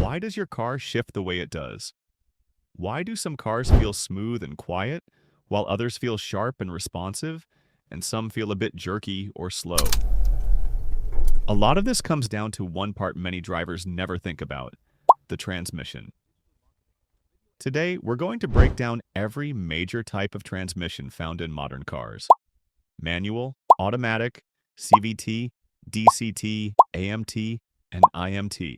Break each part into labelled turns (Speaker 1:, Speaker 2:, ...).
Speaker 1: Why does your car shift the way it does? Why do some cars feel smooth and quiet, while others feel sharp and responsive, and some feel a bit jerky or slow? A lot of this comes down to one part many drivers never think about: the transmission. Today, we're going to break down every major type of transmission found in modern cars: manual, automatic, CVT, DCT, AMT, and IMT.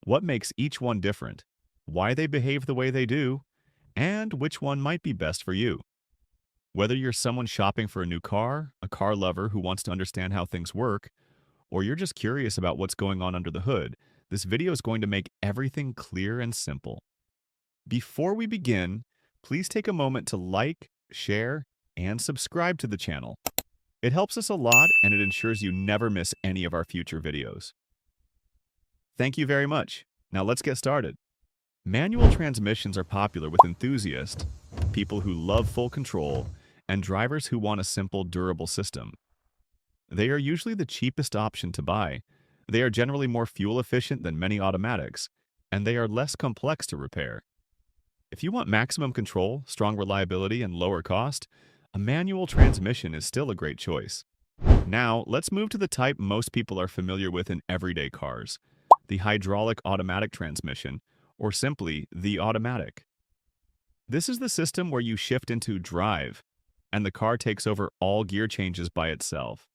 Speaker 1: What makes each one different, why they behave the way they do, and which one might be best for you. Whether you're someone shopping for a new car, a car lover who wants to understand how things work, or you're just curious about what's going on under the hood, this video is going to make everything clear and simple. Before we begin, please take a moment to like, share, and subscribe to the channel. It helps us a lot and it ensures you never miss any of our future videos. Thank you very much. Now let's get started. Manual transmissions are popular with enthusiasts, people who love full control, and drivers who want a simple, durable system. They are usually the cheapest option to buy. They are generally more fuel efficient than many automatics, and they are less complex to repair. If you want maximum control, strong reliability, and lower cost, a manual transmission is still a great choice. Now, let's move to the type most people are familiar with in everyday cars: the hydraulic automatic transmission, or simply the automatic. This is the system where you shift into drive, and the car takes over all gear changes by itself.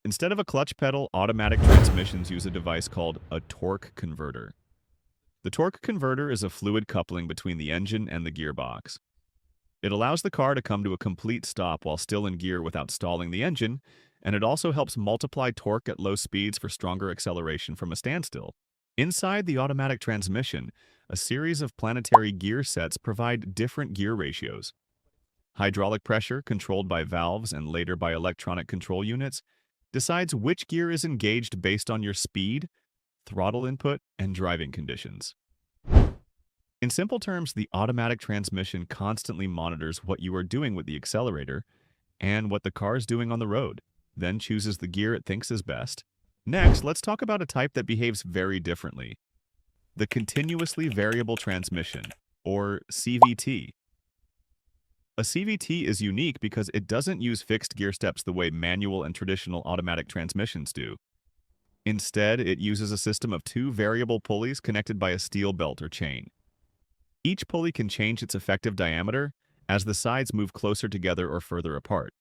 Speaker 1: Instead of a clutch pedal, automatic transmissions use a device called a torque converter. The torque converter is a fluid coupling between the engine and the gearbox. It allows the car to come to a complete stop while still in gear without stalling the engine, and it also helps multiply torque at low speeds for stronger acceleration from a standstill. Inside the automatic transmission, a series of planetary gear sets provide different gear ratios. Hydraulic pressure, controlled by valves and later by electronic control units, decides which gear is engaged based on your speed, throttle input, and driving conditions. In simple terms, the automatic transmission constantly monitors what you are doing with the accelerator and what the car is doing on the road, then chooses the gear it thinks is best. Next, let's talk about a type that behaves very differently: the continuously variable transmission, or CVT. A CVT is unique because it doesn't use fixed gear steps the way manual and traditional automatic transmissions do. Instead, it uses a system of two variable pulleys connected by a steel belt or chain. Each pulley can change its effective diameter as the sides move closer together or further apart.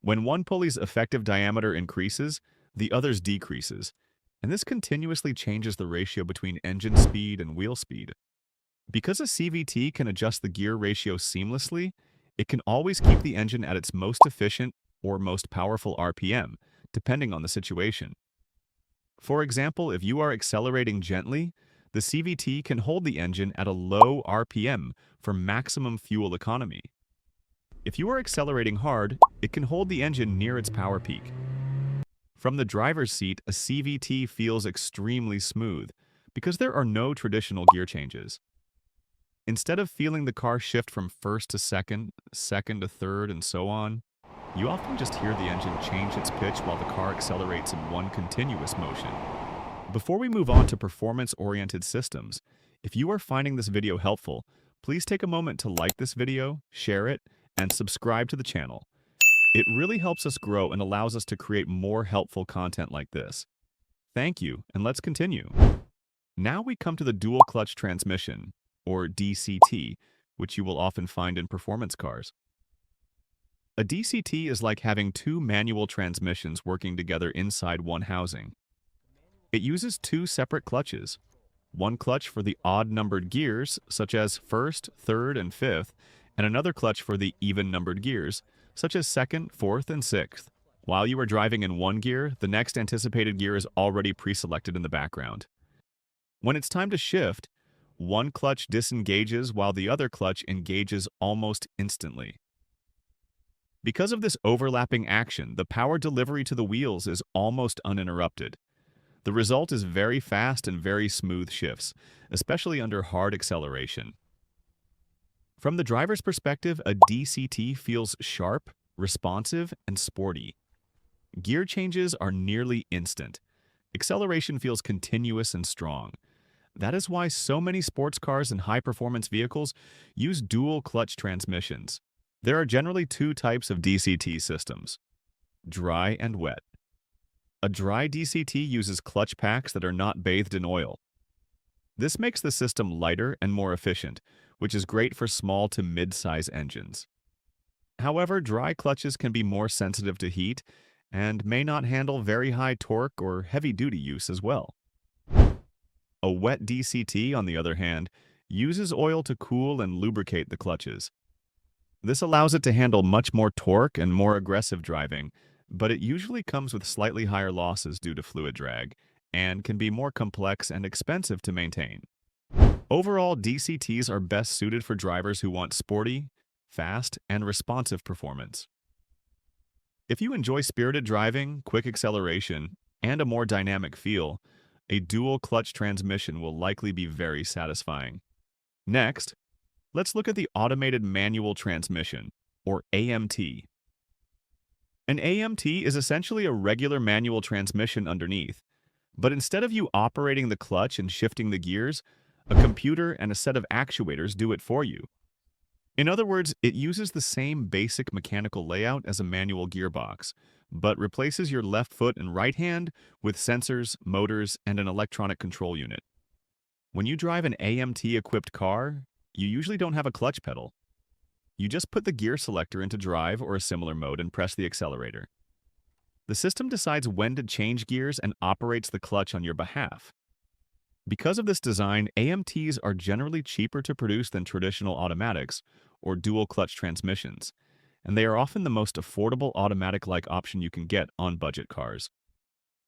Speaker 1: When one pulley's effective diameter increases, the other's decreases, and this continuously changes the ratio between engine speed and wheel speed. Because a CVT can adjust the gear ratio seamlessly, it can always keep the engine at its most efficient or most powerful RPM, depending on the situation. For example, if you are accelerating gently, the CVT can hold the engine at a low RPM for maximum fuel economy. If you are accelerating hard, it can hold the engine near its power peak. From the driver's seat, a CVT feels extremely smooth because there are no traditional gear changes. Instead of feeling the car shift from first to second, second to third, and so on, you often just hear the engine change its pitch while the car accelerates in one continuous motion. Before we move on to performance-oriented systems, if you are finding this video helpful, please take a moment to like this video, share it, and subscribe to the channel. It really helps us grow and allows us to create more helpful content like this. Thank you, and let's continue. Now we come to the dual clutch transmission, or DCT, which you will often find in performance cars. A DCT is like having two manual transmissions working together inside one housing. It uses two separate clutches: one clutch for the odd-numbered gears, such as first, third, and fifth, and another clutch for the even-numbered gears, such as second, fourth, and sixth. While you are driving in one gear, the next anticipated gear is already pre-selected in the background. When it's time to shift, one clutch disengages while the other clutch engages almost instantly. Because of this overlapping action, the power delivery to the wheels is almost uninterrupted. The result is very fast and very smooth shifts, especially under hard acceleration. From the driver's perspective, a DCT feels sharp, responsive, and sporty. Gear changes are nearly instant. Acceleration feels continuous and strong. That is why so many sports cars and high-performance vehicles use dual-clutch transmissions. There are generally two types of DCT systems: dry and wet. A dry DCT uses clutch packs that are not bathed in oil. This makes the system lighter and more efficient, which is great for small to mid-size engines. However, dry clutches can be more sensitive to heat and may not handle very high torque or heavy-duty use as well. A wet DCT, on the other hand, uses oil to cool and lubricate the clutches. This allows it to handle much more torque and more aggressive driving, but it usually comes with slightly higher losses due to fluid drag and can be more complex and expensive to maintain. Overall, DCTs are best suited for drivers who want sporty, fast, and responsive performance. If you enjoy spirited driving, quick acceleration, and a more dynamic feel, a dual-clutch transmission will likely be very satisfying. Next, let's look at the automated manual transmission, or AMT. An AMT is essentially a regular manual transmission underneath, but instead of you operating the clutch and shifting the gears, a computer and a set of actuators do it for you. In other words, it uses the same basic mechanical layout as a manual gearbox, but replaces your left foot and right hand with sensors, motors, and an electronic control unit. When you drive an AMT-equipped car, you usually don't have a clutch pedal. You just put the gear selector into drive or a similar mode and press the accelerator. The system decides when to change gears and operates the clutch on your behalf. Because of this design, AMTs are generally cheaper to produce than traditional automatics or dual-clutch transmissions, and they are often the most affordable automatic-like option you can get on budget cars.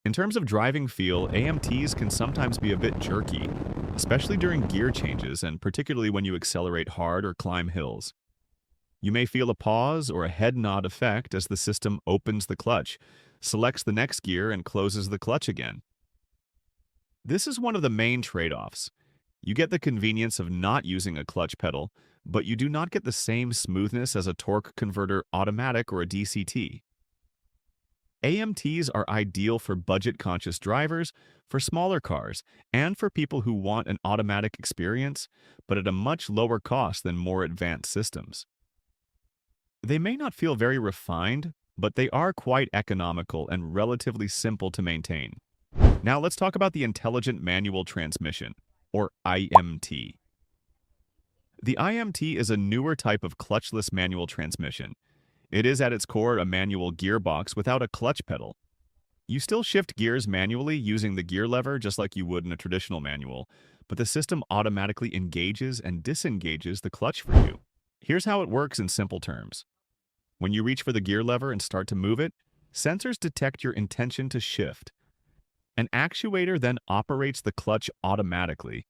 Speaker 1: In terms of driving feel, AMTs can sometimes be a bit jerky, especially during gear changes and particularly when you accelerate hard or climb hills. You may feel a pause or a head nod effect as the system opens the clutch, selects the next gear, and closes the clutch again. This is one of the main trade-offs. You get the convenience of not using a clutch pedal, but you do not get the same smoothness as a torque converter automatic or a DCT. AMTs are ideal for budget-conscious drivers, for smaller cars, and for people who want an automatic experience, but at a much lower cost than more advanced systems. They may not feel very refined, but they are quite economical and relatively simple to maintain. Now let's talk about the Intelligent Manual Transmission, or IMT. The IMT is a newer type of clutchless manual transmission. It is at its core a manual gearbox without a clutch pedal. You still shift gears manually using the gear lever just like you would in a traditional manual, but the system automatically engages and disengages the clutch for you. Here's how it works in simple terms. When you reach for the gear lever and start to move it, sensors detect your intention to shift. An actuator then operates the clutch automatically,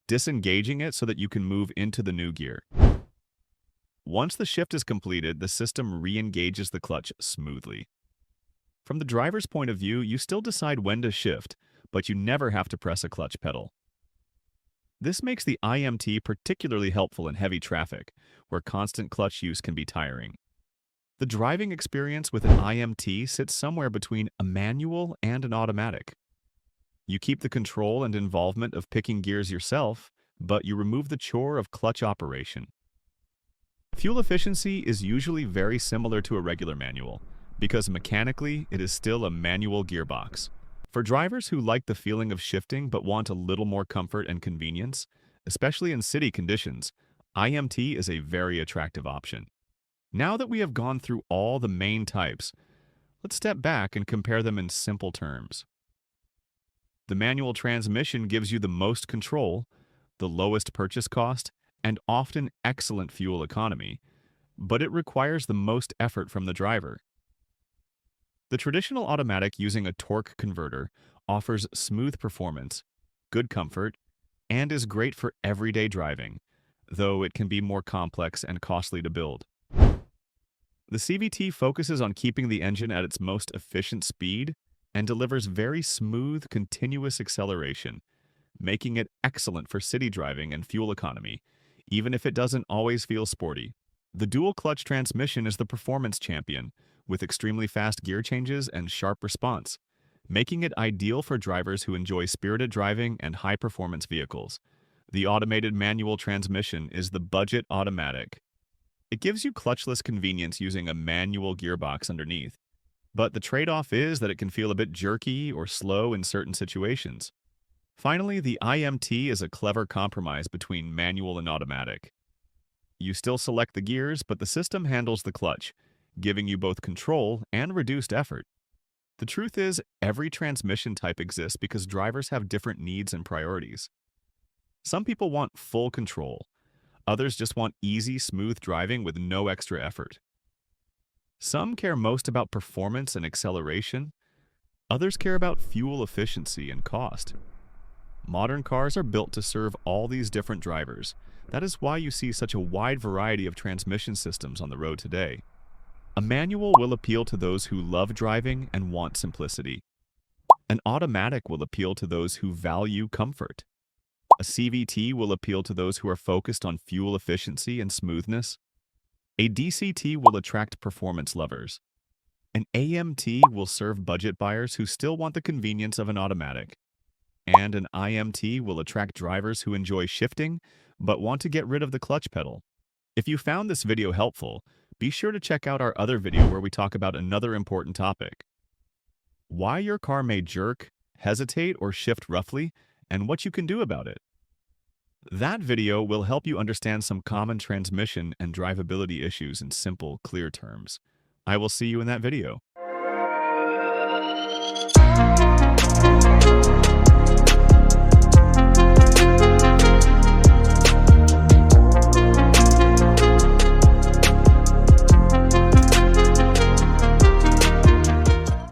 Speaker 1: disengaging it so that you can move into the new gear. Once the shift is completed, the system re-engages the clutch smoothly. From the driver's point of view, you still decide when to shift, but you never have to press a clutch pedal. This makes the IMT particularly helpful in heavy traffic, where constant clutch use can be tiring. The driving experience with an IMT sits somewhere between a manual and an automatic. You keep the control and involvement of picking gears yourself, but you remove the chore of clutch operation. Fuel efficiency is usually very similar to a regular manual, because mechanically it is still a manual gearbox. For drivers who like the feeling of shifting but want a little more comfort and convenience, especially in city conditions, IMT is a very attractive option. Now that we have gone through all the main types, let's step back and compare them in simple terms. The manual transmission gives you the most control, the lowest purchase cost, and often excellent fuel economy, but it requires the most effort from the driver. The traditional automatic using a torque converter offers smooth performance, good comfort, and is great for everyday driving, though it can be more complex and costly to build. The CVT focuses on keeping the engine at its most efficient speed and delivers very smooth, continuous acceleration, making it excellent for city driving and fuel economy, even if it doesn't always feel sporty. The dual-clutch transmission is the performance champion, with extremely fast gear changes and sharp response, making it ideal for drivers who enjoy spirited driving and high-performance vehicles. The automated manual transmission is the budget automatic. It gives you clutchless convenience using a manual gearbox underneath. But the trade-off is that it can feel a bit jerky or slow in certain situations. Finally, the IMT is a clever compromise between manual and automatic. You still select the gears, but the system handles the clutch, giving you both control and reduced effort. The truth is, every transmission type exists because drivers have different needs and priorities. Some people want full control. Others just want easy, smooth driving with no extra effort. Some care most about performance and acceleration. Others care about fuel efficiency and cost. Modern cars are built to serve all these different drivers. That is why you see such a wide variety of transmission systems on the road today. A manual will appeal to those who love driving and want simplicity. An automatic will appeal to those who value comfort. A CVT will appeal to those who are focused on fuel efficiency and smoothness. A DCT will attract performance lovers. An AMT will serve budget buyers who still want the convenience of an automatic. And an IMT will attract drivers who enjoy shifting but want to get rid of the clutch pedal. If you found this video helpful, be sure to check out our other video where we talk about another important topic: why your car may jerk, hesitate, or shift roughly, and what you can do about it. That video will help you understand some common transmission and drivability issues in simple, clear terms. I will see you in that video.